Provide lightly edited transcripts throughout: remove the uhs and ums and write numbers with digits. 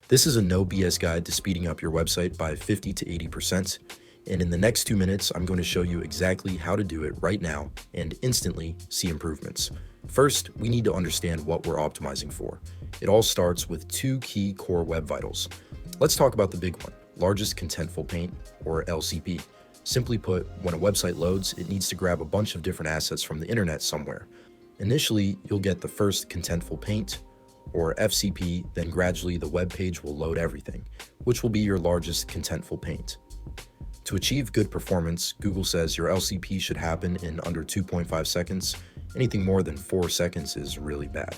This is a no BS guide to speeding up your website by 50 to 80%. And in the next 2 minutes, I'm going to show you exactly how to do it right now and instantly see improvements. First, we need to understand what we're optimizing for. It all starts with two key core web vitals. Let's talk about the big one, largest contentful paint, or LCP. Simply put, when a website loads, it needs to grab a bunch of different assets from the internet somewhere. Initially, you'll get the first contentful paint, or FCP, then gradually the web page will load everything, which will be your largest contentful paint. To achieve good performance, Google says your LCP should happen in under 2.5 seconds. Anything more than 4 seconds is really bad.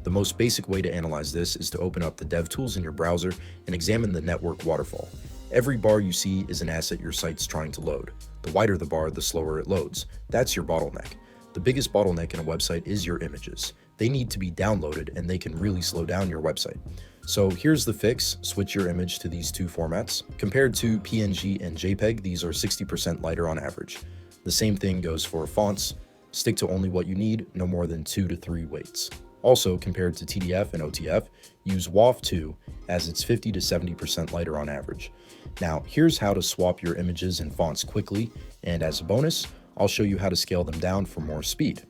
The most basic way to analyze this is to open up the DevTools in your browser and examine the network waterfall. Every bar you see is an asset your site's trying to load. The wider the bar, the slower it loads. That's your bottleneck. The biggest bottleneck in a website is your images. They need to be downloaded and they can really slow down your website. So here's the fix: switch your image to these two formats. Compared to PNG and JPEG, these are 60% lighter on average. The same thing goes for fonts. Stick to only what you need, no more than 2 to 3 weights. Also, compared to TDF and OTF, use WAV2 as it's 50 to 70% lighter on average. Now, here's how to swap your images and fonts quickly, and as a bonus, I'll show you how to scale them down for more speed.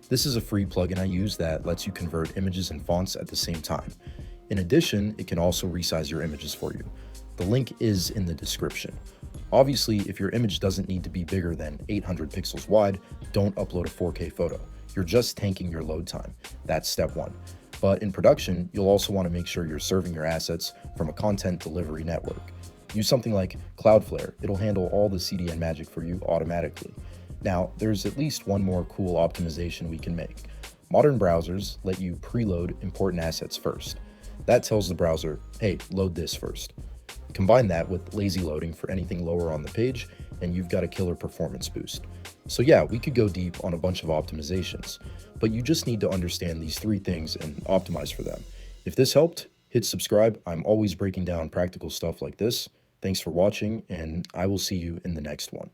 This is a free plugin I use that lets you convert images and fonts at the same time. In addition, it can also resize your images for you. The link is in the description. Obviously, if your image doesn't need to be bigger than 800 pixels wide, don't upload a 4K photo. You're just tanking your load time. That's step one. But in production, you'll also want to make sure you're serving your assets from a content delivery network. Use something like Cloudflare. It'll handle all the CDN magic for you automatically. Now, there's at least one more cool optimization we can make. Modern browsers let you preload important assets first. That tells the browser, hey, load this first. Combine that with lazy loading for anything lower on the page, and you've got a killer performance boost. So yeah, we could go deep on a bunch of optimizations, but you just need to understand these 3 things and optimize for them. If this helped, hit subscribe. I'm always breaking down practical stuff like this. Thanks for watching, and I will see you in the next one.